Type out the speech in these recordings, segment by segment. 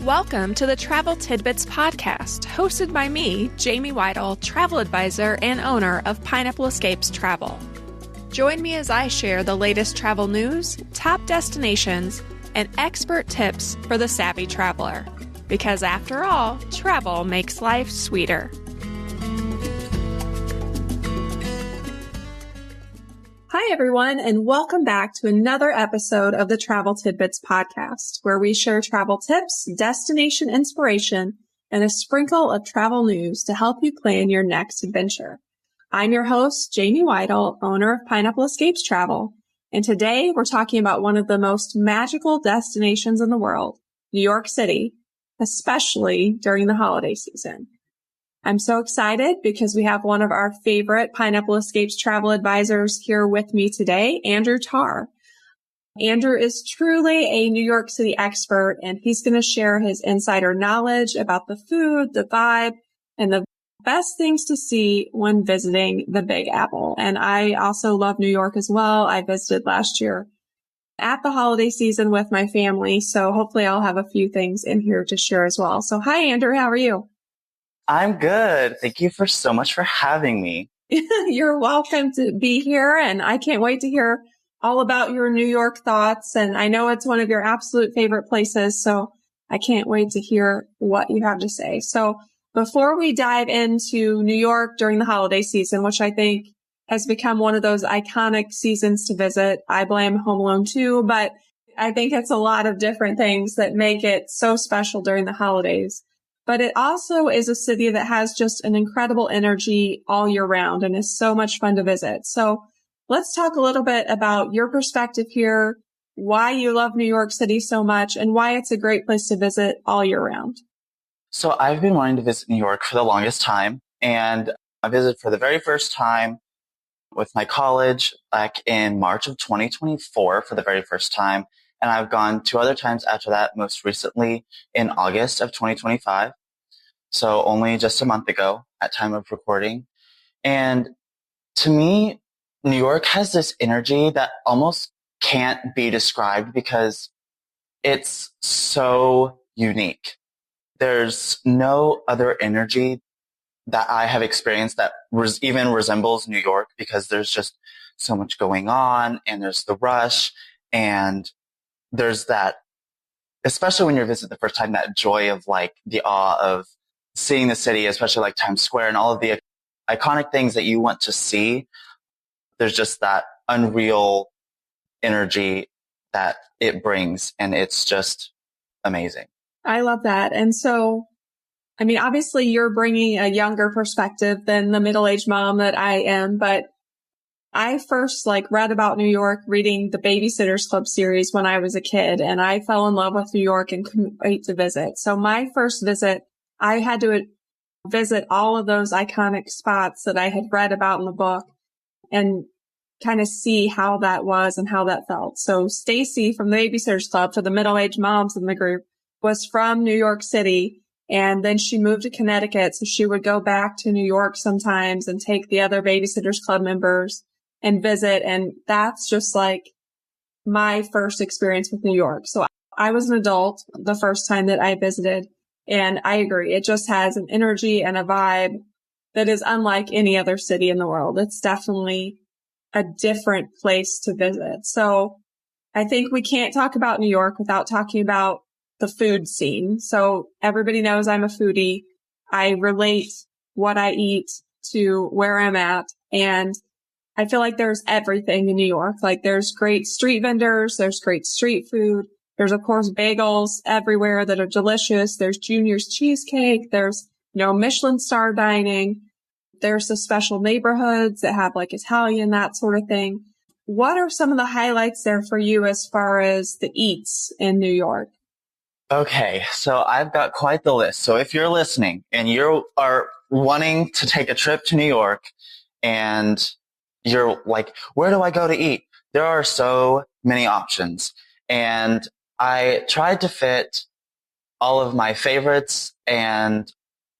Welcome to the Travel Tidbits Podcast, hosted by me, Jamie Weitl, travel advisor and owner of Pineapple Escapes Travel. Join me as I share the latest travel news, top destinations, and expert tips for the savvy traveler. Because after all, travel makes life sweeter. Hi, everyone, and welcome back to another episode of the Travel Tidbits Podcast, where we share travel tips, destination inspiration, and a sprinkle of travel news to help you plan your next adventure. I'm your host, Jamie Weitl, owner of Pineapple Escapes Travel, and today we're talking about one of the most magical destinations in the world, New York City, especially during the holiday season. I'm so excited because we have one of our favorite Pineapple Escapes travel advisors here with me today, Andrew Tarr. Andrew is truly a New York City expert, and he's going to share his insider knowledge about the food, the vibe, and the best things to see when visiting the Big Apple. And I also love New York as well. I visited last year at the holiday season with my family, so hopefully I'll have a few things in here to share as well. So hi, Andrew. How are you? I'm good. Thank you so much for having me. You're welcome to be here, and I can't wait to hear all about your New York thoughts. And I know it's one of your absolute favorite places, so I can't wait to hear what you have to say. So before we dive into New York during the holiday season, which I think has become one of those iconic seasons to visit, I blame Home Alone 2, but I think it's a lot of different things that make it so special during the holidays. But it also is a city that has just an incredible energy all year round and is so much fun to visit. So let's talk a little bit about your perspective here, why you love New York City so much, and why it's a great place to visit all year round. So I've been wanting to visit New York for the longest time, and I visited for the very first time with my college back in March of 2024 for the very first time. And I've gone 2 other times after that, most recently in August of 2025. So only just a month ago at time of recording. And to me, New York has this energy that almost can't be described because it's so unique. There's no other energy that I have experienced that even resembles New York, because there's just so much going on, and there's the rush, and there's that, especially when you visit the first time, that joy of like the awe of seeing the city, especially like Times Square and all of the iconic things that you want to see. There's just that unreal energy that it brings, and it's just amazing. I love that. And so, I mean, obviously you're bringing a younger perspective than the middle-aged mom that I am, but I first read about New York reading the Babysitters Club series when I was a kid, and I fell in love with New York and couldn't wait to visit. So my first visit, I had to visit all of those iconic spots that I had read about in the book and kind of see how that was and how that felt. So Stacy from the Babysitters Club, for the middle-aged moms in the group, was from New York City. And then she moved to Connecticut. So she would go back to New York sometimes and take the other Babysitters Club members and visit. And that's just like my first experience with New York. So I was an adult the first time that I visited. And I agree. It just has an energy and a vibe that is unlike any other city in the world. It's definitely a different place to visit. So I think we can't talk about New York without talking about the food scene. So everybody knows I'm a foodie. I relate what I eat to where I'm at. And I feel like there's everything in New York. Like there's great street vendors. There's great street food. There's, of course, bagels everywhere that are delicious. There's Junior's Cheesecake. There's, Michelin star dining. There's the special neighborhoods that have like Italian, that sort of thing. What are some of the highlights there for you as far as the eats in New York? Okay, so I've got quite the list. So if you're listening and you are wanting to take a trip to New York and you're like, where do I go to eat? There are so many options. And I tried to fit all of my favorites, and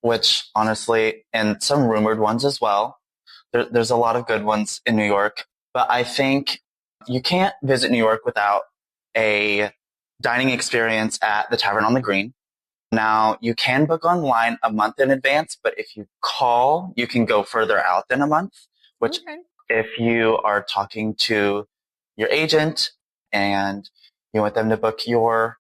which honestly, and some rumored ones as well. There's a lot of good ones in New York, but I think you can't visit New York without a dining experience at the Tavern on the Green. Now, you can book online a month in advance, but if you call, you can go further out than a month, which Okay. if you are talking to your agent and you want them to book your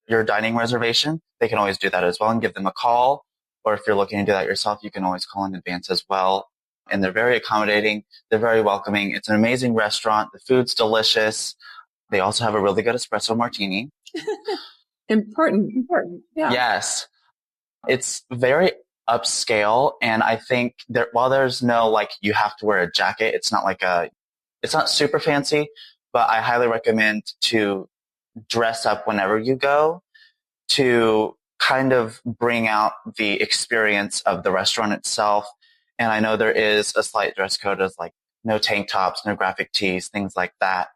dining reservation, they can always do that as well and give them a call. Or if you're looking to do that yourself, you can always call in advance as well. And they're very accommodating. They're very welcoming. It's an amazing restaurant. The food's delicious. They also have a really good espresso martini. Important. Yeah. Yes. It's very upscale. And I think while there's no, like, you have to wear a jacket, it's not super fancy, but I highly recommend to dress up whenever you go to kind of bring out the experience of the restaurant itself. And I know there is a slight dress code of like no tank tops, no graphic tees, things like that.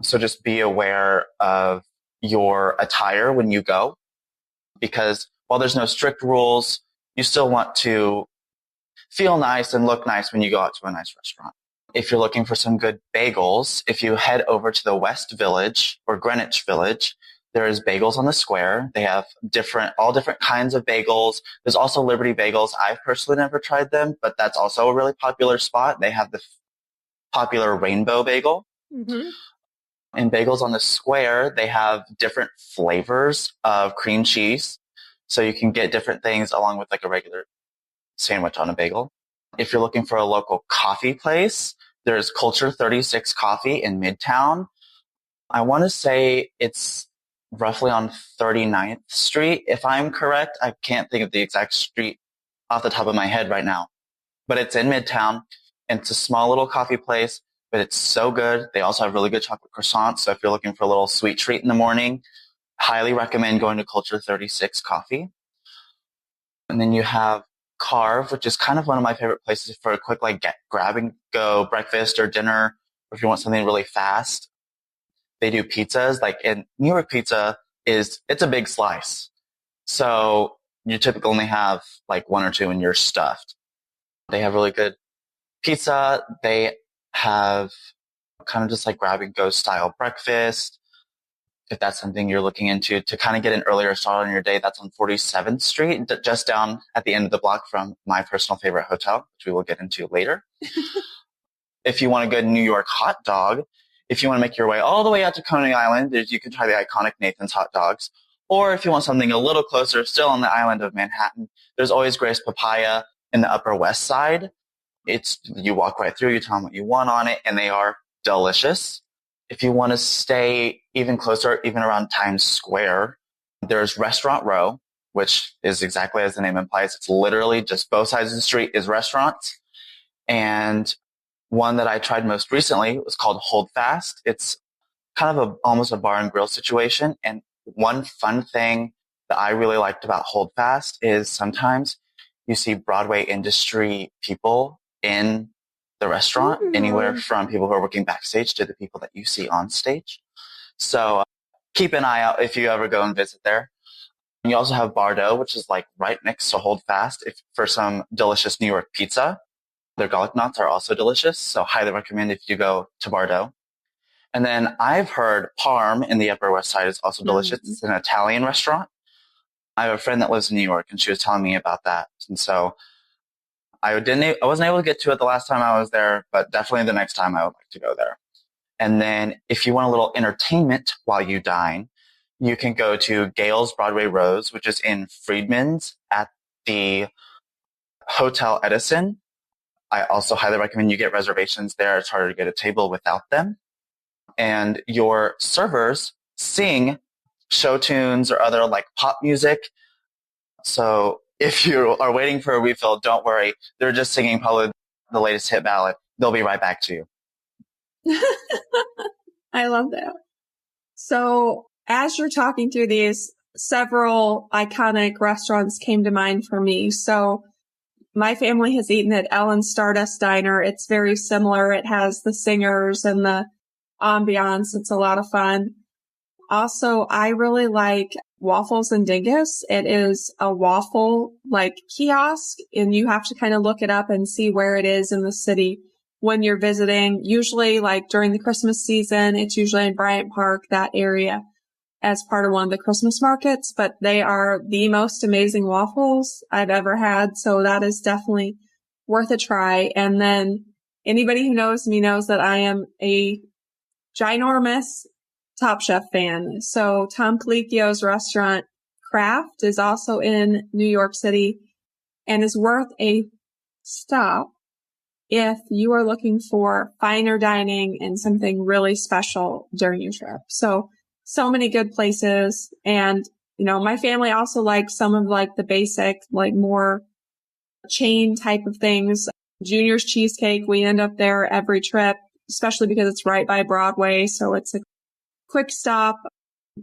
So just be aware of your attire when you go, because while there's no strict rules, you still want to feel nice and look nice when you go out to a nice restaurant. If you're looking for some good bagels, if you head over to the West Village or Greenwich Village, there's bagels on the square. They have all different kinds of bagels. There's also Liberty Bagels. I've personally never tried them, but that's also a really popular spot. They have the popular rainbow bagel. Mm-hmm. And bagels on the square, they have different flavors of cream cheese. So you can get different things along with like a regular sandwich on a bagel. If you're looking for a local coffee place, there's Culture 36 Coffee in Midtown. I want to say it's roughly on 39th Street, if I'm correct. I can't think of the exact street off the top of my head right now, but it's in Midtown, and it's a small little coffee place, but it's so good. They also have really good chocolate croissants. So if you're looking for a little sweet treat in the morning, highly recommend going to Culture 36 Coffee. And then you have Carve, which is kind of one of my favorite places for a quick like grab and go breakfast or dinner, or if you want something really fast. They do pizzas, like in New York pizza it's a big slice. So you typically only have like one or two and you're stuffed. They have really good pizza. They have kind of just like grab and go style breakfast. If that's something you're looking into to kind of get an earlier start on your day, that's on 47th Street, just down at the end of the block from my personal favorite hotel, which we will get into later. If you want a good New York hot dog, if you want to make your way all the way out to Coney Island, you can try the iconic Nathan's hot dogs. Or if you want something a little closer, still on the island of Manhattan, there's always Grace Papaya in the Upper West Side. You walk right through, you tell them what you want on it, and they are delicious. If you want to stay even closer, even around Times Square, there's Restaurant Row, which is exactly as the name implies. It's literally just both sides of the street is restaurants. And one that I tried most recently was called Hold Fast. It's kind of almost a bar and grill situation. And one fun thing that I really liked about Hold Fast is sometimes you see Broadway industry people in the restaurant, anywhere from people who are working backstage to the people that you see on stage. So keep an eye out if you ever go and visit there. And you also have Bardo, which is like right next to Hold Fast, for some delicious New York pizza. Their garlic knots are also delicious, so highly recommend if you go to Bardo. And then I've heard Parm in the Upper West Side is also delicious. It's an Italian restaurant. I have a friend that lives in New York, and she was telling me about that. And so I wasn't able to get to it the last time I was there, but definitely the next time I would like to go there. And then if you want a little entertainment while you dine, you can go to Gale's Broadway Rose, which is in Freedman's at the Hotel Edison. I also highly recommend you get reservations there. It's harder to get a table without them. And your servers sing show tunes or other like pop music. So if you are waiting for a refill, don't worry. They're just singing probably the latest hit ballad. They'll be right back to you. I love that. So as you're talking through these, several iconic restaurants came to mind for me. So my family has eaten at Ellen's Stardust Diner. It's very similar. It has the singers and the ambiance. It's a lot of fun. Also, I really like Waffles and Dingus. It is a waffle like kiosk, and you have to kind of look it up and see where it is in the city when you're visiting. Usually like during the Christmas season, it's usually in Bryant Park, that area. as part of one of the Christmas markets, but they are the most amazing waffles I've ever had. So that is definitely worth a try. And then anybody who knows me knows that I am a ginormous Top Chef fan. So Tom Colicchio's restaurant Craft is also in New York City and is worth a stop if you are looking for finer dining and something really special during your trip. So many good places. And, my family also likes some of like the basic, like more chain type of things. Junior's Cheesecake, we end up there every trip, especially because it's right by Broadway. So it's a quick stop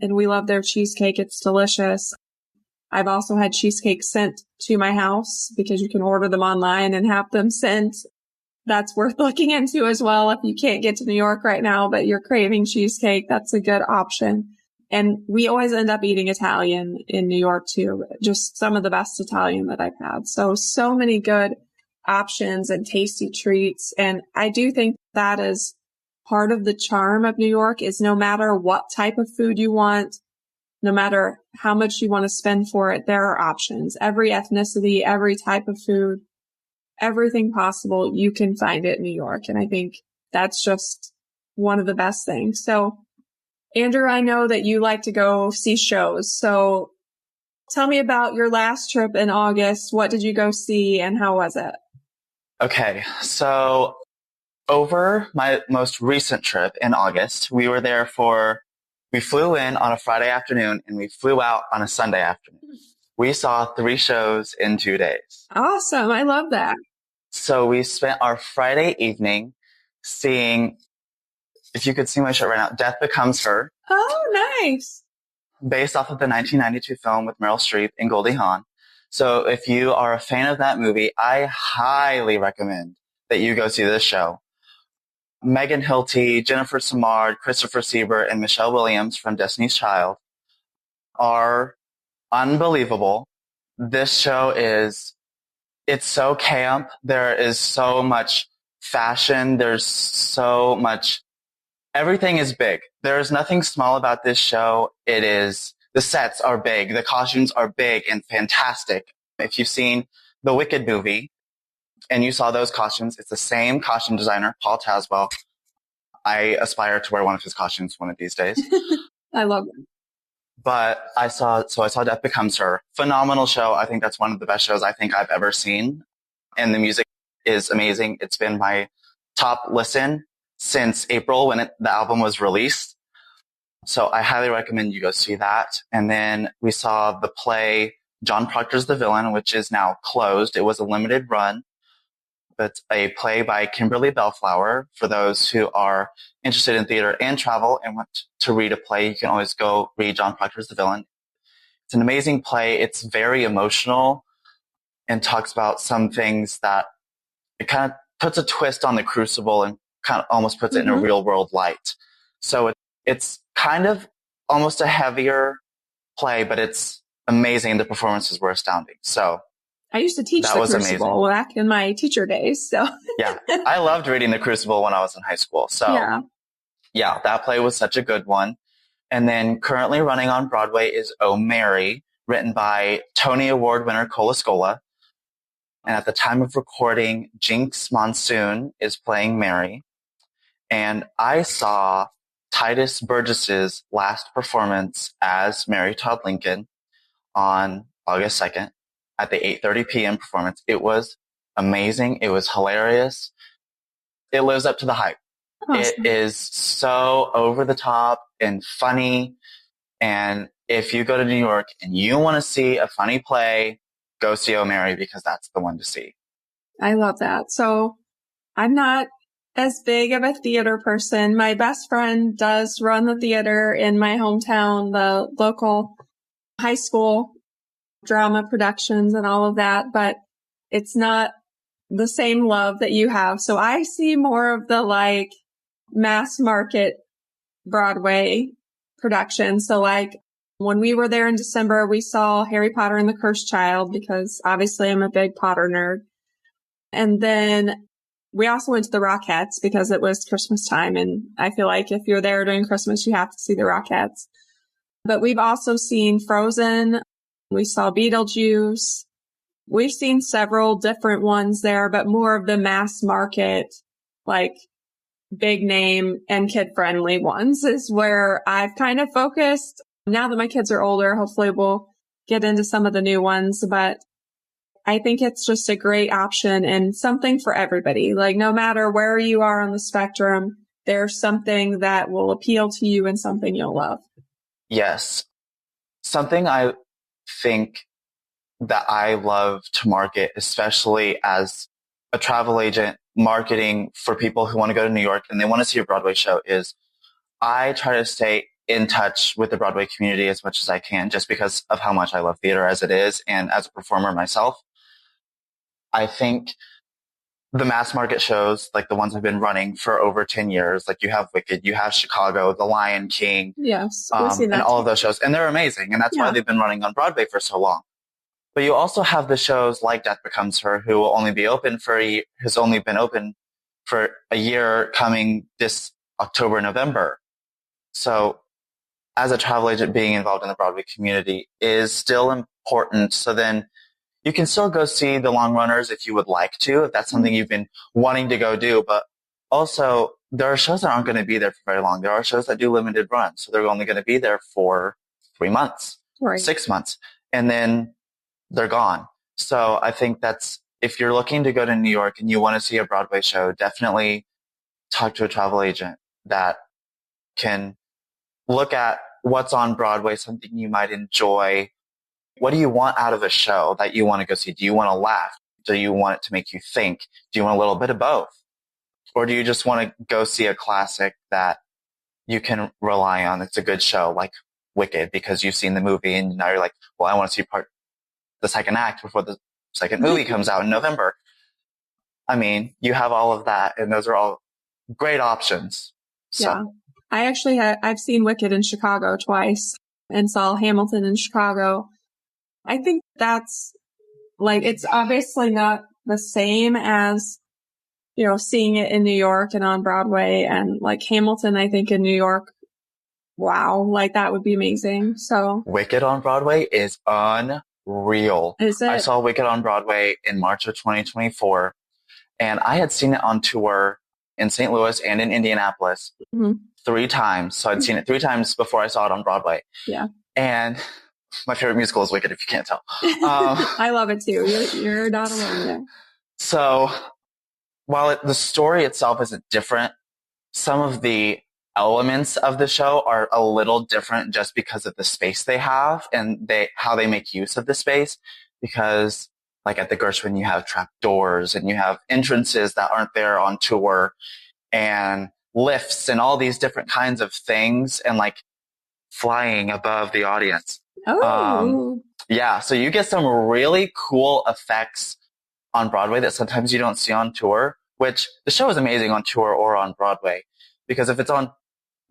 and we love their cheesecake. It's delicious. I've also had cheesecake sent to my house because you can order them online and have them sent. That's worth looking into as well. If you can't get to New York right now, but you're craving cheesecake, that's a good option. And we always end up eating Italian in New York too. Just some of the best Italian that I've had. So many good options and tasty treats. And I do think that is part of the charm of New York is no matter what type of food you want, no matter how much you want to spend for it, there are options. Every ethnicity, every type of food, everything possible, you can find it in New York. And I think that's just one of the best things. So, Andrew, I know that you like to go see shows. So tell me about your last trip in August. What did you go see and how was it? Okay, so over my most recent trip in August, we flew in on a Friday afternoon and we flew out on a Sunday afternoon. We saw 3 shows in 2 days. Awesome. I love that. So we spent our Friday evening seeing, if you could see my shirt right now, Death Becomes Her. Oh, nice. Based off of the 1992 film with Meryl Streep and Goldie Hawn. So if you are a fan of that movie, I highly recommend that you go see this show. Megan Hilty, Jennifer Samard, Christopher Siebert, and Michelle Williams from Destiny's Child are unbelievable. This show it's so camp. There is so much fashion. There's so much, everything is big. There's nothing small about this show. The sets are big. The costumes are big and fantastic. If you've seen the Wicked movie and you saw those costumes, it's the same costume designer, Paul Tazwell. I aspire to wear one of his costumes one of these days. I love it. But I saw Death Becomes Her. Phenomenal show. I think that's one of the best shows I think I've ever seen. And the music is amazing. It's been my top listen since April when the album was released. So I highly recommend you go see that. And then we saw the play John Proctor's The Villain, which is now closed. It was a limited run, but a play by Kimberly Bellflower. For those who are interested in theater and travel and want to read a play, you can always go read John Proctor's The Villain. It's an amazing play. It's very emotional and talks about some things that it kind of puts a twist on the Crucible and kind of almost puts it in a real world light. So it's kind of almost a heavier play, but it's amazing. The performances were astounding. So I used to teach the Crucible back in my teacher days. So yeah, I loved reading the Crucible when I was in high school. So yeah, that play was such a good one. And then currently running on Broadway is Oh Mary, written by Tony Award winner Cola Scola. And at the time of recording, Jinx Monsoon is playing Mary. And I saw Titus Burgess's last performance as Mary Todd Lincoln on August 2nd at the 8:30 p.m. performance. It was amazing. It was hilarious. It lives up to the hype. Awesome. It is so over the top and funny. And if you go to New York and you want to see a funny play, go see Oh Mary because that's the one to see. I love that. So I'm not as big of a theater person. My best friend does run the theater in my hometown, the local high school drama productions and all of that, but it's not the same love that you have. So I see more of the like mass market Broadway production. So like when we were there in December, we saw Harry Potter and the Cursed Child because obviously I'm a big Potter nerd. And then we also went to the Rockettes because it was Christmas time. And I feel like if you're there during Christmas, you have to see the Rockettes. But we've also seen Frozen. We saw Beetlejuice. We've seen several different ones there, but more of the mass market, like big name and kid friendly ones is where I've kind of focused. Now that my kids are older, hopefully we'll get into some of the new ones, but I think it's just a great option and something for everybody. Like no matter where you are on the spectrum, there's something that will appeal to you and something you'll love. Yes. Something I think that I love to market, especially as a travel agent marketing for people who want to go to New York and they want to see a Broadway show, is I try to stay in touch with the Broadway community as much as I can, just because of how much I love theater as it is. And as a performer myself, I think the mass market shows, like the ones I've been running for over 10 years, like you have Wicked, you have Chicago, The Lion King, yes, we've seen that and all too. of those shows. And they're amazing. And that's why they've been running on Broadway for so long. But you also have the shows like Death Becomes Her, who will only be open for has only been open for a year, coming this October, November. So as a travel agent, being involved in the Broadway community is still important. So then you can still go see the long runners if you would like to, if that's something you've been wanting to go do. But also there are shows that aren't going to be there for very long. There are shows that do limited runs. So they're only going to be there for 3 months, right. 6 months, and then they're gone. So I think that's, if you're looking to go to New York and you want to see a Broadway show, definitely talk to a travel agent that can look at what's on Broadway, something you might enjoy. What do you want out of a show that you want to go see? Do you want to laugh? Do you want it to make you think? Do you want a little bit of both? Or do you just want to go see a classic that you can rely on? It's a good show, like Wicked, because you've seen the movie and now you're like, well, I want to see the second act before the second movie comes out in November. I mean, you have all of that, and those are all great options. So. Yeah. I actually I've seen Wicked in Chicago twice and saw Hamilton in Chicago. I think that's like, it's obviously not the same as, you know, seeing it in New York and on Broadway, and like Hamilton, I think in New York. Wow. Like that would be amazing. So Wicked on Broadway is unreal. Is it? I saw Wicked on Broadway in March of 2024, and I had seen it on tour in St. Louis and in Indianapolis 3 times. So I'd seen it 3 times before I saw it on Broadway. Yeah. And my favorite musical is Wicked, if you can't tell. I love it too. You're not alone there. So while the story itself isn't different, some of the elements of the show are a little different just because of the space they have and how they make use of the space. Because like at the Gershwin, you have trap doors and you have entrances that aren't there on tour, and lifts and all these different kinds of things, and like flying above the audience. Oh. Yeah. So you get some really cool effects on Broadway that sometimes you don't see on tour, which the show is amazing on tour or on Broadway, because if it's on,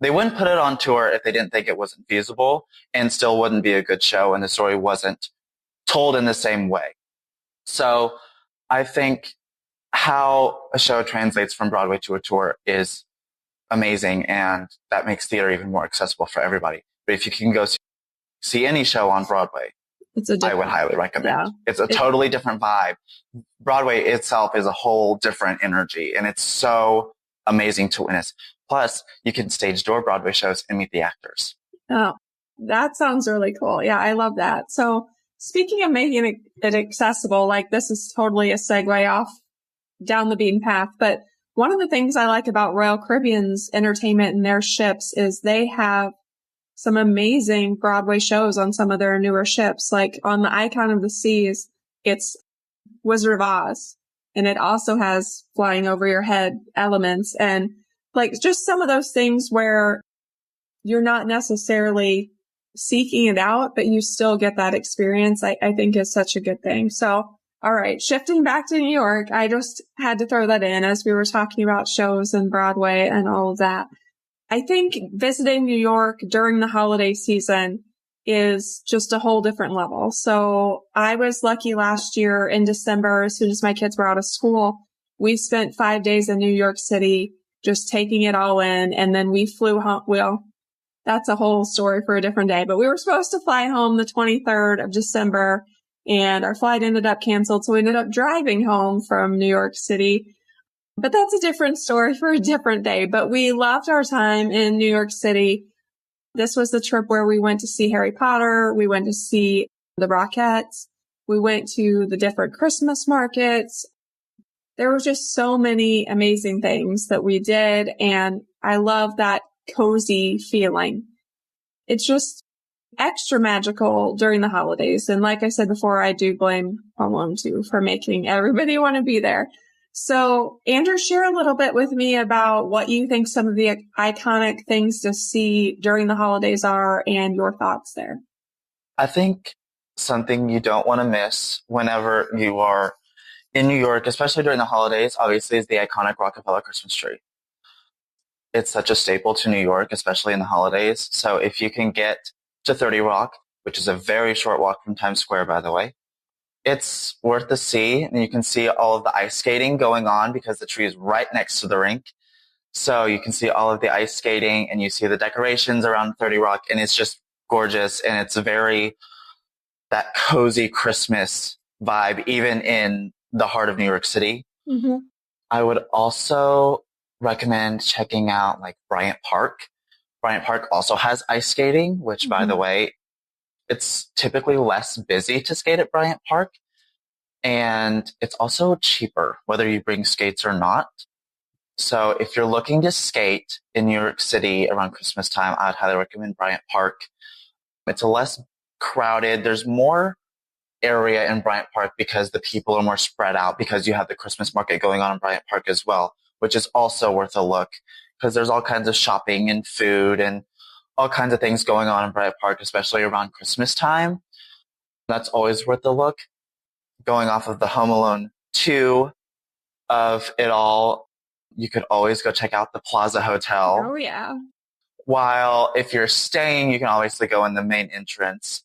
they wouldn't put it on tour if they didn't think it wasn't feasible, and still wouldn't be a good show and the story wasn't told in the same way. So I think how a show translates from Broadway to a tour is amazing, and that makes theater even more accessible for everybody. But if you can go see any show on Broadway, I would highly recommend. Yeah. It's a totally different vibe. Broadway itself is a whole different energy, and it's so amazing to witness. Plus, you can stage door Broadway shows and meet the actors. Oh, that sounds really cool. Yeah, I love that. So speaking of making it accessible, like this is totally a segue off down the beaten path, but one of the things I like about Royal Caribbean's entertainment and their ships is they have some amazing Broadway shows on some of their newer ships. Like on the Icon of the Seas, it's Wizard of Oz, and it also has flying over your head elements, and like just some of those things where you're not necessarily seeking it out, but you still get that experience, I think is such a good thing. So, all right, shifting back to New York, I just had to throw that in as we were talking about shows and Broadway and all of that. I think visiting New York during the holiday season is just a whole different level. So I was lucky last year in December, as soon as my kids were out of school, we spent 5 days in New York City, just taking it all in. And then we flew home. Well, that's a whole story for a different day. But we were supposed to fly home the 23rd of December, and our flight ended up canceled. So we ended up driving home from New York City. But that's a different story for a different day. But we loved our time in New York City. This was the trip where we went to see Harry Potter. We went to see the Rockettes. We went to the different Christmas markets. There were just so many amazing things that we did. And I love that cozy feeling. It's just extra magical during the holidays. And like I said before, I do blame Home Alone 2 for making everybody want to be there. So Andrew, share a little bit with me about what you think some of the iconic things to see during the holidays are and your thoughts there. I think something you don't want to miss whenever you are in New York, especially during the holidays, obviously, is the iconic Rockefeller Christmas tree. It's such a staple to New York, especially in the holidays. So if you can get to 30 Rock, which is a very short walk from Times Square, by the way, it's worth the see. And you can see all of the ice skating going on because the tree is right next to the rink. So you can see all of the ice skating and you see the decorations around 30 Rock, and it's just gorgeous. And it's that cozy Christmas vibe, even in the heart of New York City. Mm-hmm. I would also recommend checking out like Bryant Park. Bryant Park also has ice skating, which by the way, it's typically less busy to skate at Bryant Park. And it's also cheaper, whether you bring skates or not. So if you're looking to skate in New York City around Christmas time, I would highly recommend Bryant Park. It's a less crowded. There's more area in Bryant Park because the people are more spread out because you have the Christmas market going on in Bryant Park as well, which is also worth a look because there's all kinds of shopping and food and all kinds of things going on in Bryant Park, especially around Christmas time. That's always worth a look. Going off of the Home Alone 2 of it all, you could always go check out the Plaza Hotel. Oh, yeah. While if you're staying, you can obviously go in the main entrance.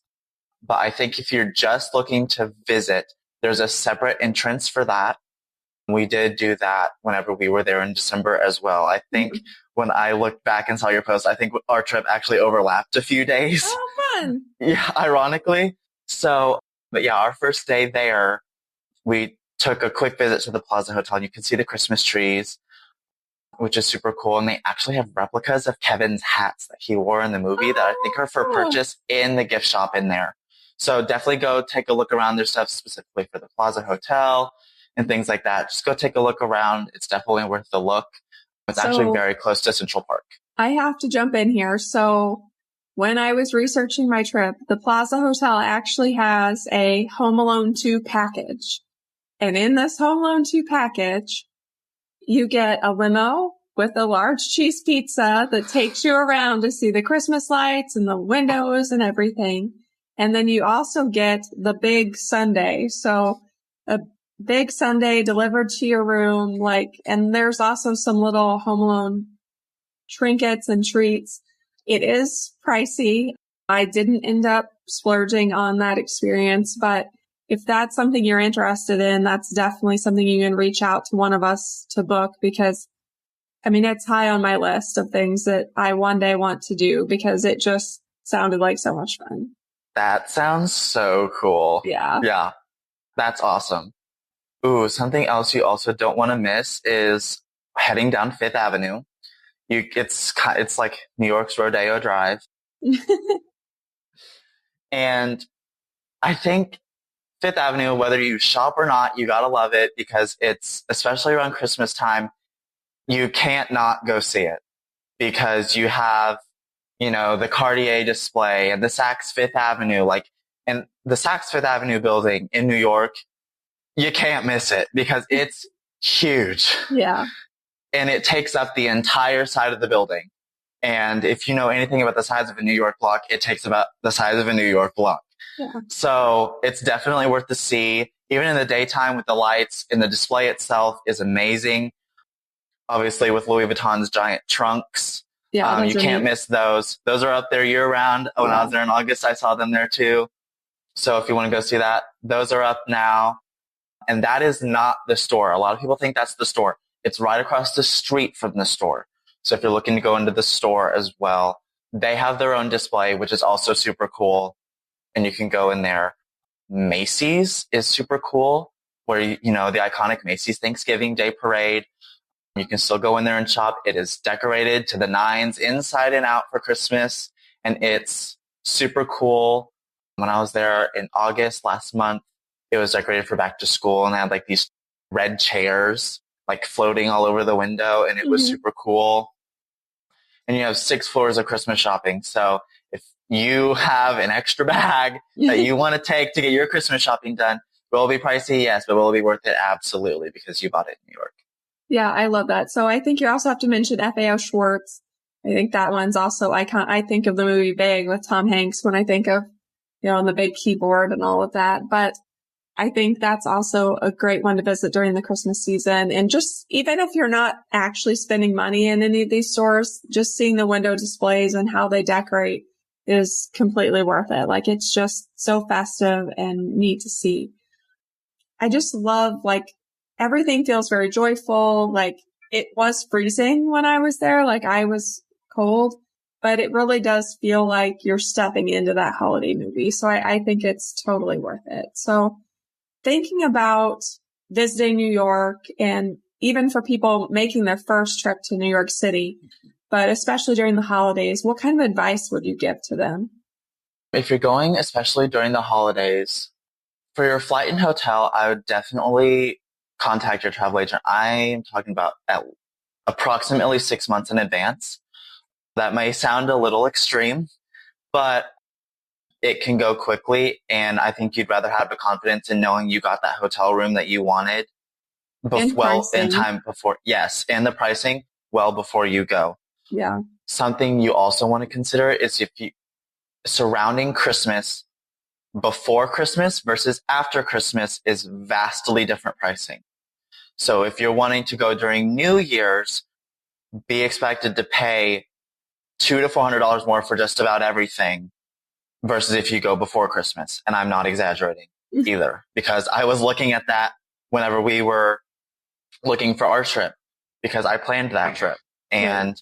But I think if you're just looking to visit, there's a separate entrance for that. We did do that whenever we were there in December as well. I think when I looked back and saw your post, I think our trip actually overlapped a few days. Oh, fun. Yeah, ironically. So, but yeah, our first day there, we took a quick visit to the Plaza Hotel and you can see the Christmas trees, which is super cool. And they actually have replicas of Kevin's hats that he wore in the movie that I think are for purchase in the gift shop in there. So definitely go take a look around. There's stuff specifically for the Plaza Hotel and things like that. Just go take a look around. It's definitely worth the look. It's actually very close to Central Park. I have to jump in here. So when I was researching my trip, the Plaza Hotel actually has a Home Alone 2 package. And in this Home Alone 2 package, you get a limo with a large cheese pizza that takes you around to see the Christmas lights and the windows and everything. And then you also get the big sundae. So a big sundae delivered to your room, and there's also some little Home Alone trinkets and treats. It is pricey. I didn't end up splurging on that experience, but if that's something you're interested in, that's definitely something you can reach out to one of us to book because, it's high on my list of things that I one day want to do because it just sounded like so much fun. That sounds so cool. Yeah. Yeah. That's awesome. Ooh, something else you also don't want to miss is heading down Fifth Avenue. It's like New York's Rodeo Drive. And I think Fifth Avenue, whether you shop or not, you gotta love it because it's, especially around Christmas time, you can't not go see it because you have, the Cartier display and the Saks Fifth Avenue, and the Saks Fifth Avenue building in New York, you can't miss it because it's huge. Yeah. And it takes up the entire side of the building. And if you know anything about the size of a New York block, it takes about the size of a New York block. Yeah. So it's definitely worth the see. Even in the daytime with the lights, and the display itself is amazing. Obviously with Louis Vuitton's giant trunks. Yeah, you can't miss those. Those are up there year round. When I was there in August, I saw them there too. So if you want to go see that, those are up now. And that is not the store. A lot of people think that's the store. It's right across the street from the store. So if you're looking to go into the store as well, They have their own display, which is also super cool. And you can go in there. Macy's is super cool, where, you know, the iconic Macy's Thanksgiving Day Parade. You can still go in there and shop. It is decorated to the nines inside and out for Christmas. And it's super cool. When I was there in August last month, it was decorated for back to school, and they had like these red chairs like floating all over the window, and it was super cool. And you have 6 floors of Christmas shopping. So if you have an extra bag that you want to take to get your Christmas shopping done, will it be pricey? Yes, but will it be worth it? Absolutely, because you bought it in New York. Yeah, I love that. So I think you also have to mention FAO Schwartz. I think that one's also icon. I think of the movie Big with Tom Hanks when I think of, you know, the big keyboard and all of that. But I think that's also a great one to visit during the Christmas season. And just even if you're not actually spending money in any of these stores, just seeing the window displays and how they decorate is completely worth it. Like, it's just so festive and neat to see. I just love, like, everything feels very joyful. Like, it was freezing when I was there. Like, I was cold, but it really does feel like you're stepping into that holiday movie. So I think it's totally worth it. So thinking about visiting New York, and even for people making their first trip to New York City, but especially during the holidays, what kind of advice would you give to them? If you're going, especially during the holidays, for your flight and hotel, I would definitely contact your travel agent. I'm talking about at approximately 6 months in advance. That may sound a little extreme, but it can go quickly. And I think you'd rather have the confidence in knowing you got that hotel room that you wanted in time before. Yes. And the pricing well before you go. Yeah. Something you also want to consider is if you surrounding Christmas, before Christmas versus after Christmas is vastly different pricing. So if you're wanting to go during New Year's, be expected to pay $200 to $400 more for just about everything versus if you go before Christmas. And I'm not exaggerating either, because I was looking at that whenever we were looking for our trip, because I planned that trip, and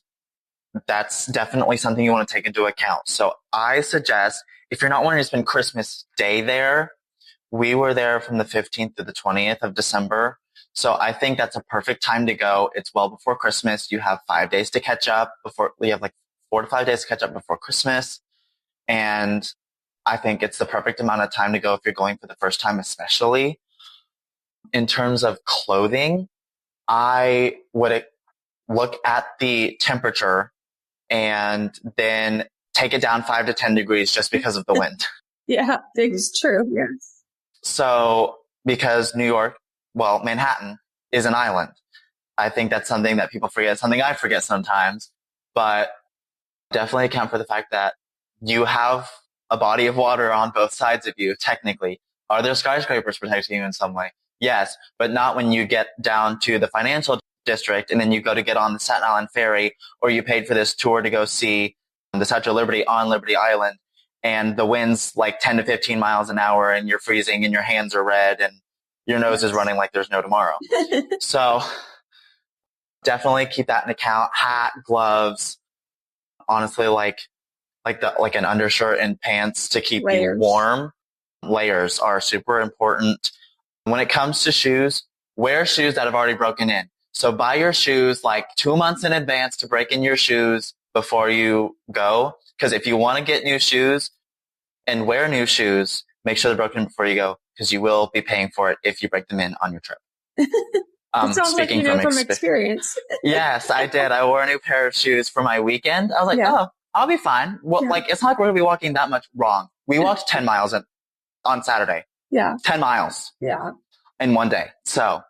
that's definitely something you want to take into account. So I suggest, if you're not wanting to spend Christmas Day there, we were there from the 15th to the 20th of December. So I think that's a perfect time to go. It's well before Christmas. You have 5 days to catch up we have like 4 to 5 days to catch up before Christmas. And I think it's the perfect amount of time to go if you're going for the first time, especially. In terms of clothing, I would look at the temperature and then take it down 5 to 10 degrees just because of the wind. Yeah, it's true. Yes. So because Manhattan is an island. I think that's something that people forget, something I forget sometimes, but definitely account for the fact that you have a body of water on both sides of you, technically. Are there skyscrapers protecting you in some way? Yes, but not when you get down to the financial district and then you go to get on the Staten Island ferry, or you paid for this tour to go see the Statue of Liberty on Liberty Island, and the wind's like 10 to 15 miles an hour and you're freezing and your hands are red and your nose is running like there's no tomorrow. So definitely keep that in account. Hat, gloves, honestly, like an undershirt and pants to keep you warm. Layers are super important. When it comes to shoes, wear shoes that have already broken in. So buy your shoes like 2 months in advance to break in your shoes before you go. Because if you want to get new shoes and wear new shoes, make sure they're broken before you go, because you will be paying for it if you break them in on your trip. It sounds like you know from experience. Yes, I did. I wore a new pair of shoes for my weekend. I was like, oh, I'll be fine. Well, it's not like we're going to be walking that much wrong. We walked 10 miles on Saturday. Yeah. 10 miles. Yeah. In one day. So,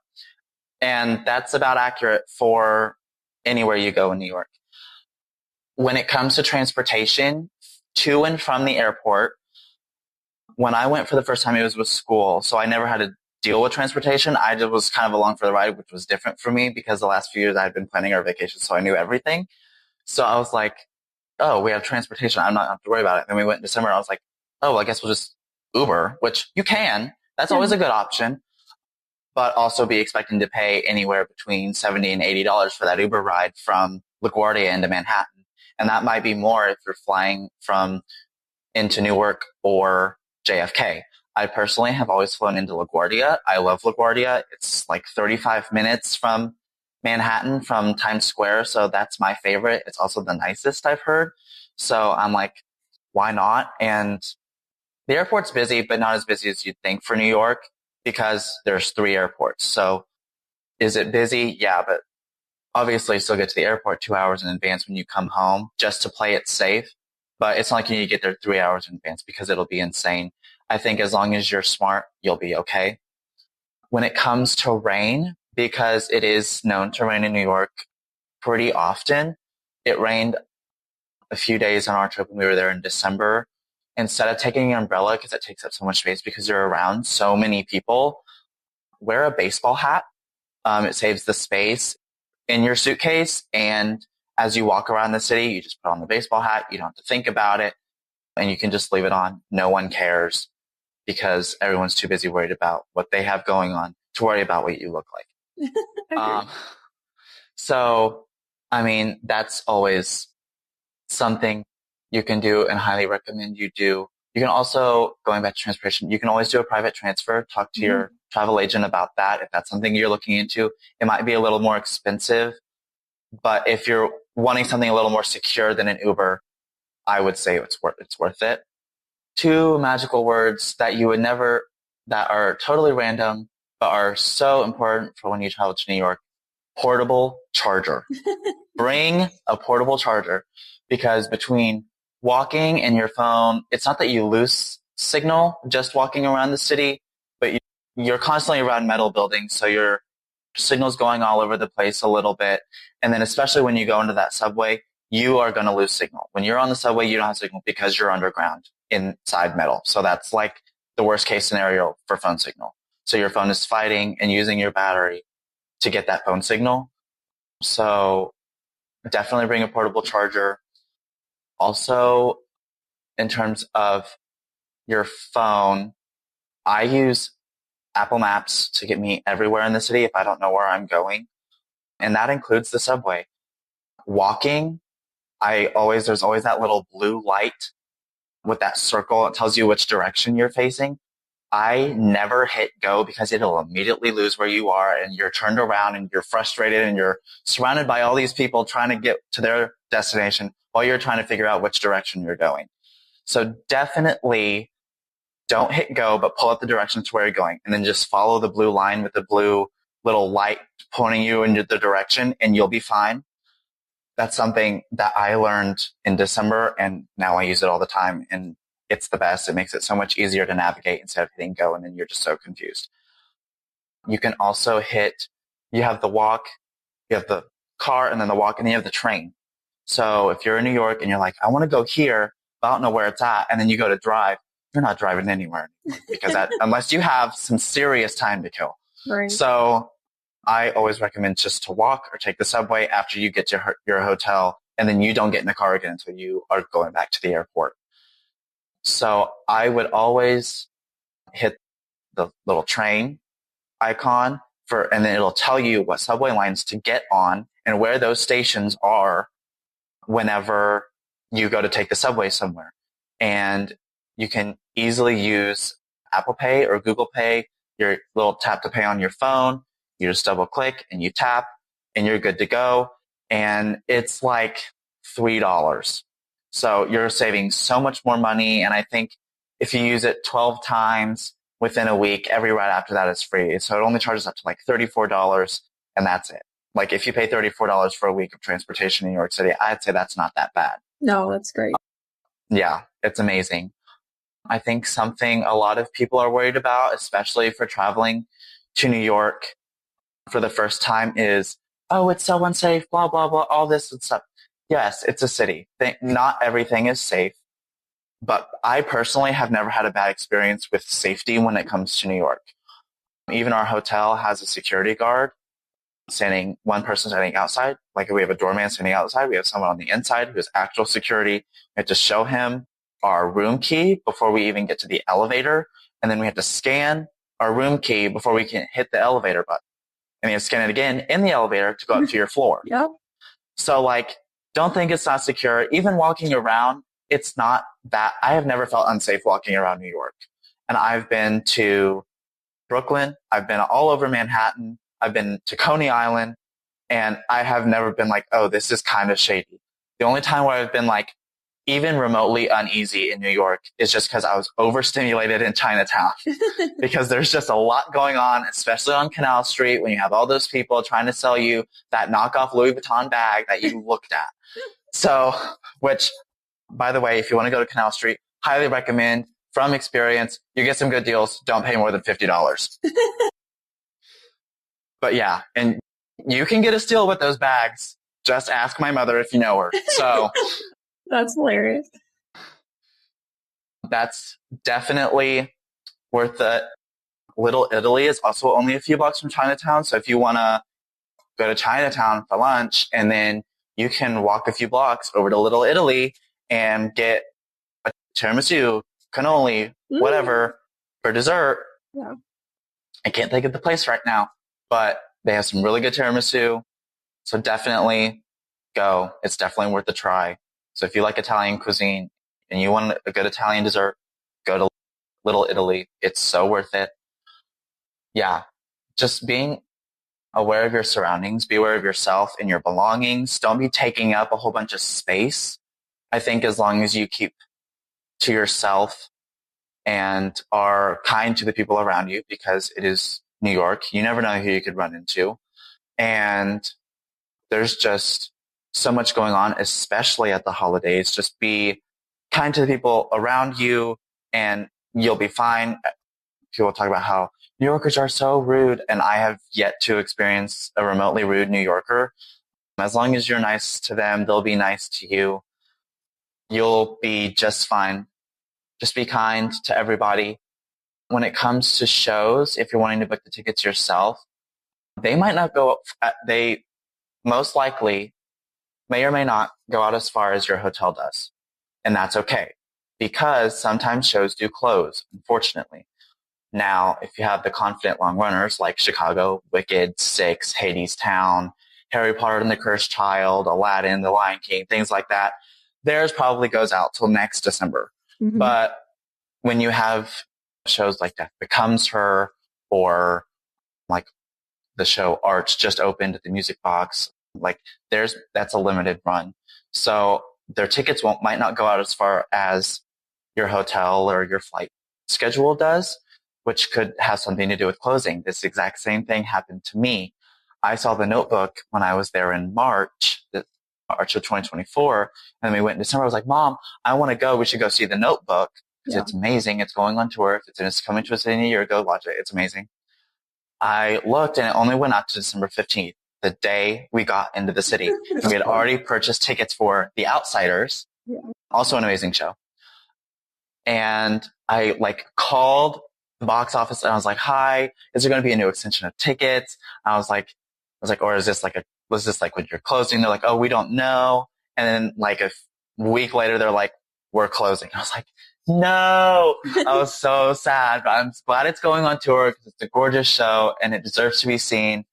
and that's about accurate for anywhere you go in New York. When it comes to transportation to and from the airport, when I went for the first time, it was with school. So I never had to deal with transportation. I just was kind of along for the ride, which was different for me because the last few years I had been planning our vacation. So I knew everything. So I was like, oh, we have transportation. I'm not going to have to worry about it. Then we went in December. I was like, oh, well, I guess we'll just Uber, which you can. That's always a good option. But also be expecting to pay anywhere between $70 and $80 for that Uber ride from LaGuardia into Manhattan. And that might be more if you're flying from into Newark or JFK. I personally have always flown into LaGuardia. I love LaGuardia. It's like 35 minutes from Manhattan, from Times Square. So that's my favorite. It's also the nicest, I've heard. So I'm like, why not? And the airport's busy, but not as busy as you'd think for New York because there's 3 airports. So is it busy? Yeah, but obviously you still get to the airport 2 hours in advance when you come home just to play it safe. But it's not like you need to get there 3 hours in advance because it'll be insane. I think as long as you're smart, you'll be okay. When it comes to rain, because it is known to rain in New York pretty often, it rained a few days on our trip when we were there in December. Instead of taking an umbrella, because it takes up so much space because you're around so many people, wear a baseball hat. It saves the space in your suitcase. And as you walk around the city, you just put on the baseball hat. You don't have to think about it. And you can just leave it on. No one cares because everyone's too busy worried about what they have going on to worry about what you look like. So, I mean, that's always something you can do and highly recommend you do. You can also, going back to transportation, you can always do a private transfer. Talk to your travel agent about that. If that's something you're looking into, it might be a little more expensive, but if you're wanting something a little more secure than an Uber, I would say it's worth it. 2 magical words that you would never, that are totally random, but are so important for when you travel to New York. Portable charger. Bring a portable charger because between walking and your phone, it's not that you lose signal just walking around the city, but you're constantly around metal buildings. So your signal's going all over the place a little bit. And then especially when you go into that subway, you are going to lose signal. When you're on the subway, you don't have signal because you're underground inside metal. So that's like the worst case scenario for phone signal. So your phone is fighting and using your battery to get that phone signal. So definitely bring a portable charger. Also, in terms of your phone, I use Apple Maps to get me everywhere in the city if I don't know where I'm going. And that includes the subway. Walking, there's always that little blue light with that circle. It tells you which direction you're facing. I never hit go because it'll immediately lose where you are and you're turned around and you're frustrated and you're surrounded by all these people trying to get to their destination while you're trying to figure out which direction you're going. So definitely don't hit go, but pull up the direction to where you're going and then just follow the blue line with the blue little light pointing you in the direction and you'll be fine. That's something that I learned in December and now I use it all the time and it's the best. It makes it so much easier to navigate instead of hitting go and then you're just so confused. You can also you have the walk, you have the car and then the walk and then you have the train. So if you're in New York and you're like, I want to go here, but I don't know where it's at. And then you go to drive, you're not driving anywhere because unless you have some serious time to kill. Right. So I always recommend just to walk or take the subway after you get to your hotel and then you don't get in the car again until you are going back to the airport. So I would always hit the little train icon and then it'll tell you what subway lines to get on and where those stations are whenever you go to take the subway somewhere. And you can easily use Apple Pay or Google Pay, your little tap to pay on your phone. You just double click and you tap and you're good to go. And it's like $3. So you're saving so much more money. And I think if you use it 12 times within a week, every ride after that is free. So it only charges up to like $34 and that's it. Like if you pay $34 for a week of transportation in New York City, I'd say that's not that bad. No, that's great. Yeah, it's amazing. I think something a lot of people are worried about, especially for traveling to New York for the first time is, oh, it's so unsafe, blah, blah, blah, all this and stuff. Yes, it's a city. Not everything is safe, but I personally have never had a bad experience with safety when it comes to New York. Even our hotel has a security guard one person standing outside. Like we have a doorman standing outside. We have someone on the inside who is actual security. We have to show him our room key before we even get to the elevator. And then we have to scan our room key before we can hit the elevator button. And you scan it again in the elevator to go up to your floor. Yep. So like, don't think it's not secure. Even walking around, it's not that. I have never felt unsafe walking around New York. And I've been to Brooklyn. I've been all over Manhattan. I've been to Coney Island. And I have never been like, oh, this is kind of shady. The only time where I've been like even remotely uneasy in New York is just because I was overstimulated in Chinatown because there's just a lot going on, especially on Canal Street when you have all those people trying to sell you that knockoff Louis Vuitton bag that you looked at. So, which, by the way, if you want to go to Canal Street, highly recommend. From experience, you get some good deals. Don't pay more than $50. But yeah, and you can get a steal with those bags. Just ask my mother if you know her. So that's hilarious. That's definitely worth it. Little Italy is also only a few blocks from Chinatown. So if you want to go to Chinatown for lunch, and then you can walk a few blocks over to Little Italy and get a tiramisu, cannoli, whatever for dessert. Yeah. I can't think of the place right now, but they have some really good tiramisu. So definitely go. It's definitely worth a try. So if you like Italian cuisine and you want a good Italian dessert, go to Little Italy. It's so worth it. Yeah. Just being aware of your surroundings, be aware of yourself and your belongings. Don't be taking up a whole bunch of space. I think as long as you keep to yourself and are kind to the people around you, because it is New York, you never know who you could run into. And there's just so much going on, especially at the holidays. Just be kind to the people around you and you'll be fine. People talk about how New Yorkers are so rude, and I have yet to experience a remotely rude New Yorker. As long as you're nice to them, they'll be nice to you. You'll be just fine. Just be kind to everybody. When it comes to shows, if you're wanting to book the tickets yourself, they might not go, they most likely may or may not go out as far as your hotel does. And that's okay, because sometimes shows do close, unfortunately. Now, if you have the confident long runners like Chicago, Wicked, Six, Hades Town, Harry Potter and the Cursed Child, Aladdin, The Lion King, things like that, theirs probably goes out till next December. Mm-hmm. But when you have shows like Death Becomes Her, or like the show Arch just opened at the Music Box, like that's a limited run. So their tickets might not go out as far as your hotel or your flight schedule does, which could have something to do with closing. This exact same thing happened to me. I saw The Notebook when I was there in March of 2024. And then we went in December. I was like, Mom, I want to go. We should go see The Notebook, because it's amazing. It's going on tour. It's coming to a city in a year. Go watch it. It's amazing. I looked, and it only went out to December 15th, the day we got into the city. And we had already purchased tickets for The Outsiders, also an amazing show. And I called the box office and I was like, hi, is there going to be a new extension of tickets? I was like, or was this when you're closing? They're like, oh, we don't know. And then a week later, they're like, we're closing. I was like, no, I was so sad, but I'm glad it's going on tour because it's a gorgeous show and it deserves to be seen.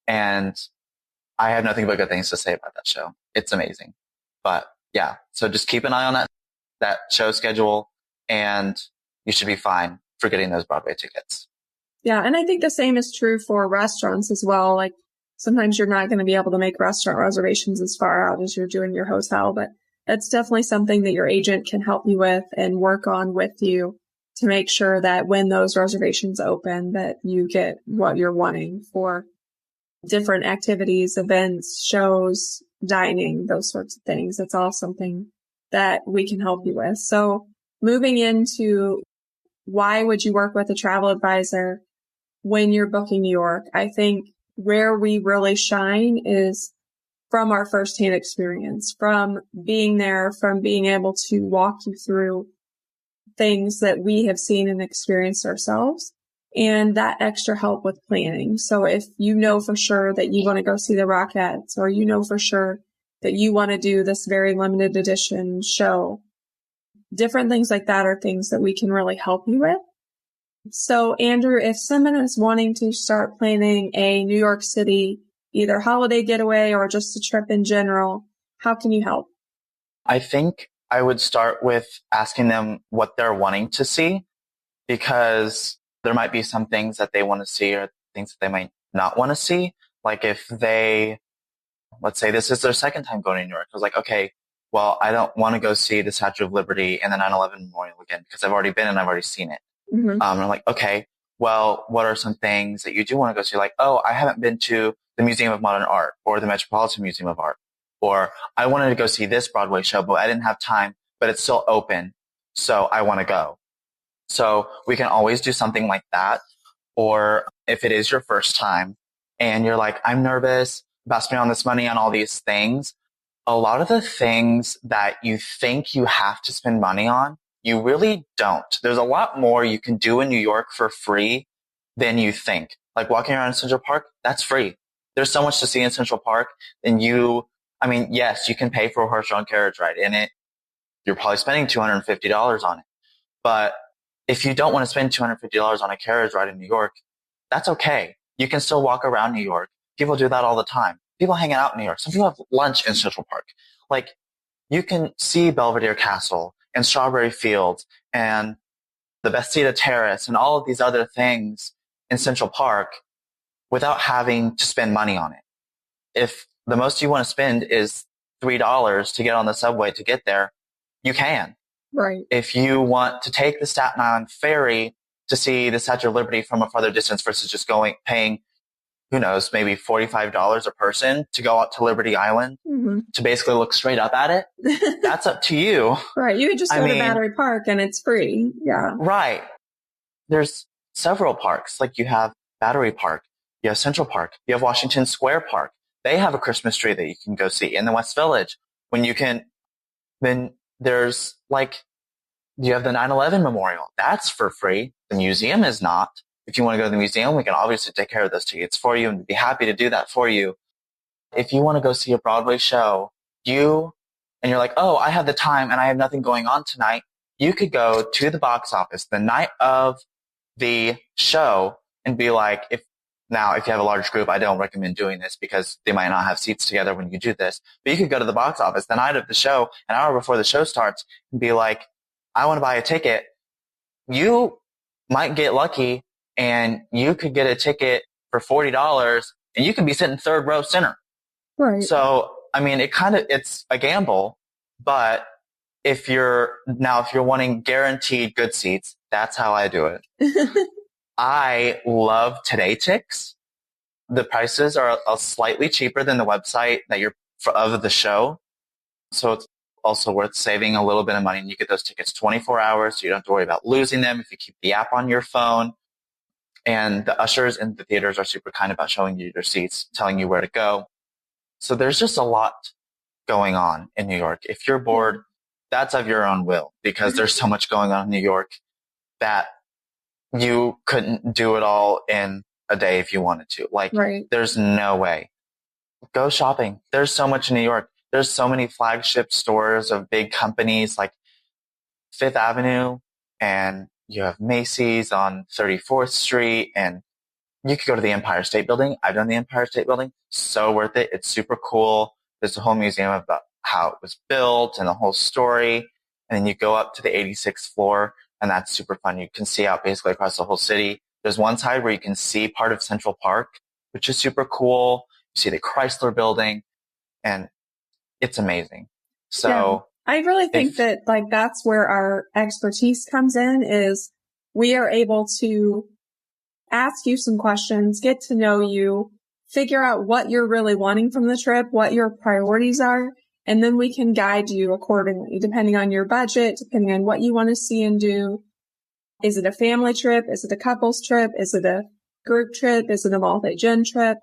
And I have nothing but good things to say about that show. It's amazing. But yeah, so just keep an eye on that show schedule, and you should be fine for getting those Broadway tickets. Yeah. And I think the same is true for restaurants as well. Like sometimes you're not going to be able to make restaurant reservations as far out as you're doing your hotel, but that's definitely something that your agent can help you with and work on with you to make sure that when those reservations open, that you get what you're wanting for different activities, events, shows, dining, those sorts of things. It's all something that we can help you with. So moving into why would you work with a travel advisor when you're booking New York? I think where we really shine is from our firsthand experience, from being there, from being able to walk you through things that we have seen and experienced ourselves, and that extra help with planning. So if you know for sure that you want to go see the Rockettes, or you know for sure that you want to do this very limited edition show, different things like that are things that we can really help you with. So Andrew, if someone is wanting to start planning a New York City, either holiday getaway or just a trip in general, How can you help? I think I would start with asking them what they're wanting to see, because there might be some things that they want to see or things that they might not want to see. Like if they, let's say this is their second time going to New York. I was like, okay, well, I don't want to go see the Statue of Liberty and the 9/11 Memorial again because I've already been and I've already seen it. Mm-hmm. And I'm like, okay, well, what are some things that you do want to go see? Like, oh, I haven't been to the Museum of Modern Art or the Metropolitan Museum of Art, or I wanted to go see this Broadway show, but I didn't have time, but it's still open. So I want to go. So we can always do something like that. Or if it is your first time and you're like, I'm nervous about spending all this money on all these things, a lot of the things that you think you have to spend money on, you really don't. There's a lot more you can do in New York for free than you think. Like walking around in Central Park, that's free. There's so much to see in Central Park. And yes, you can pay for a horse-drawn carriage ride in it. You're probably spending $250 on it. But if you don't want to spend $250 on a carriage ride in New York, that's okay. You can still walk around New York. People do that all the time. People hanging out in New York. Some people have lunch in Central Park. Like, you can see Belvedere Castle and Strawberry Fields and the Bastida Terrace and all of these other things in Central Park without having to spend money on it. If the most you want to spend is $3 to get on the subway to get there, you can. Right. If you want to take the Staten Island ferry to see the Statue of Liberty from a farther distance versus just paying, who knows, maybe $45 a person to go out to Liberty Island to basically look straight up at it, that's up to you. Right. You could just go to Battery Park and it's free. Yeah. Right. There's several parks. Like you have Battery Park, you have Central Park, you have Washington Square Park. They have a Christmas tree that you can go see in the West Village. Then there's you have the 9/11 Memorial. That's for free. The museum is not. If you want to go to the museum, we can obviously take care of those tickets for you and be happy to do that for you. If you want to go see a Broadway show, and you're like, oh, I have the time and I have nothing going on tonight, you could go to the box office the night of the show and be like, if you have a large group, I don't recommend doing this because they might not have seats together when you do this. But you could go to the box office the night of the show, an hour before the show starts, and be like, I want to buy a ticket. You might get lucky and you could get a ticket for $40 and you could be sitting third row center. Right. So, it's a gamble, but if you're wanting guaranteed good seats, that's how I do it. I love Today Tix. The prices are slightly cheaper than the website of the show. So it's also worth saving a little bit of money, and you get those tickets 24 hours. So you don't have to worry about losing them if you keep the app on your phone. And the ushers in the theaters are super kind about showing you your seats, telling you where to go. So there's just a lot going on in New York. If you're bored, that's of your own will, because there's so much going on in New York that you couldn't do it all in a day if you wanted to. There's no way. Go shopping. There's so much in New York. There's so many flagship stores of big companies like Fifth Avenue, and you have Macy's on 34th Street, and you could go to the Empire State Building. I've done the Empire State Building. So worth it. It's super cool. There's a whole museum about how it was built and the whole story. And then you go up to the 86th floor, and that's super fun. You can see out basically across the whole city. There's one side where you can see part of Central Park, which is super cool. You see the Chrysler Building, and it's amazing. So yeah. I really think that that's where our expertise comes in, is we are able to ask you some questions, get to know you, figure out what you're really wanting from the trip, what your priorities are, and then we can guide you accordingly, depending on your budget, depending on what you want to see and do. Is it a family trip? Is it a couples trip? Is it a group trip? Is it a multi-gen trip?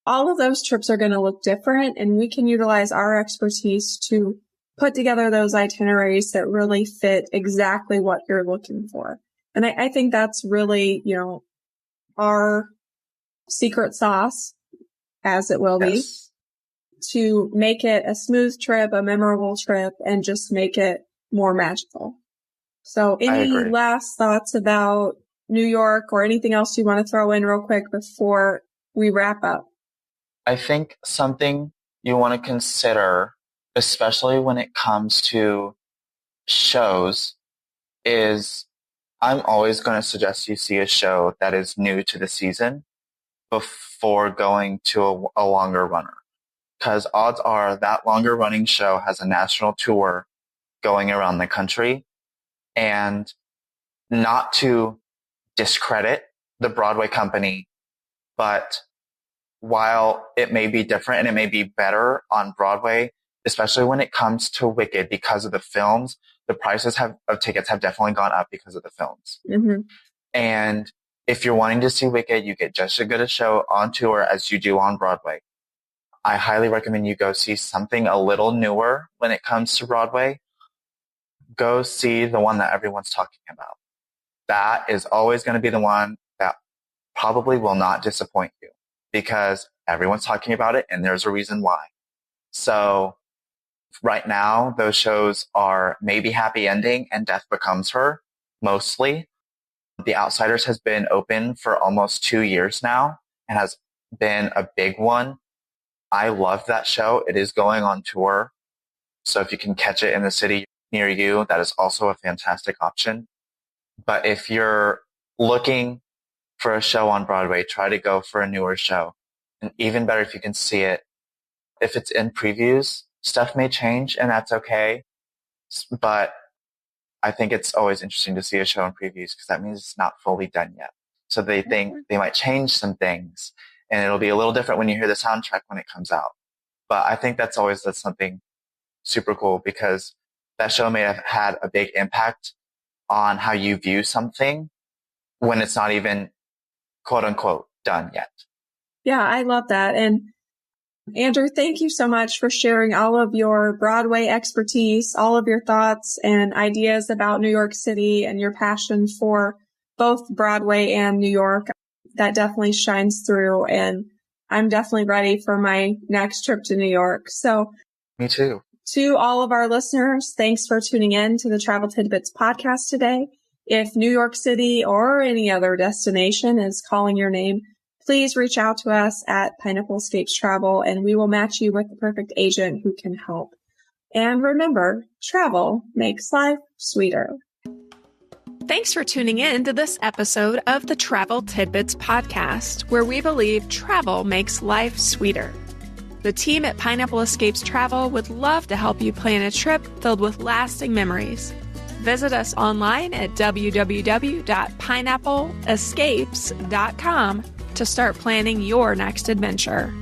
All of those trips are going to look different, and we can utilize our expertise to put together those itineraries that really fit exactly what you're looking for. And I think that's really, our secret sauce, as it will be, to make it a smooth trip, a memorable trip, and just make it more magical. So any last thoughts about New York or anything else you want to throw in real quick before we wrap up? I think something you want to consider especially when it comes to shows, is I'm always going to suggest you see a show that is new to the season before going to a longer runner. Because odds are that longer running show has a national tour going around the country. And not to discredit the Broadway company, but while it may be different and it may be better on Broadway, especially when it comes to Wicked, because of the films, the prices of tickets have definitely gone up because of the films. Mm-hmm. And if you're wanting to see Wicked, you get just as good a show on tour as you do on Broadway. I highly recommend you go see something a little newer when it comes to Broadway. Go see the one that everyone's talking about. That is always going to be the one that probably will not disappoint you because everyone's talking about it and there's a reason why. So right now, those shows are Maybe Happy Ending and Death Becomes Her, mostly. The Outsiders has been open for almost 2 years now and has been a big one. I love that show. It is going on tour. So if you can catch it in the city near you, that is also a fantastic option. But if you're looking for a show on Broadway, try to go for a newer show. And even better if you can see it. If it's in previews, stuff may change and that's okay. But I think it's always interesting to see a show in previews because that means it's not fully done yet. So they think they might change some things and it'll be a little different when you hear the soundtrack when it comes out. But I think that's something super cool because that show may have had a big impact on how you view something when it's not even quote unquote done yet. Yeah, I love that. And Andrew, thank you so much for sharing all of your Broadway expertise, all of your thoughts and ideas about New York City and your passion for both Broadway and New York. That definitely shines through, and I'm definitely ready for my next trip to New York. So, me too. To all of our listeners, thanks for tuning in to the Travel Tidbits podcast today. If New York City or any other destination is calling your name, please reach out to us at Pineapple Escapes Travel, and we will match you with the perfect agent who can help. And remember, travel makes life sweeter. Thanks for tuning in to this episode of the Travel Tidbits Podcast, where we believe travel makes life sweeter. The team at Pineapple Escapes Travel would love to help you plan a trip filled with lasting memories. Visit us online at www.pineappleescapes.com to start planning your next adventure.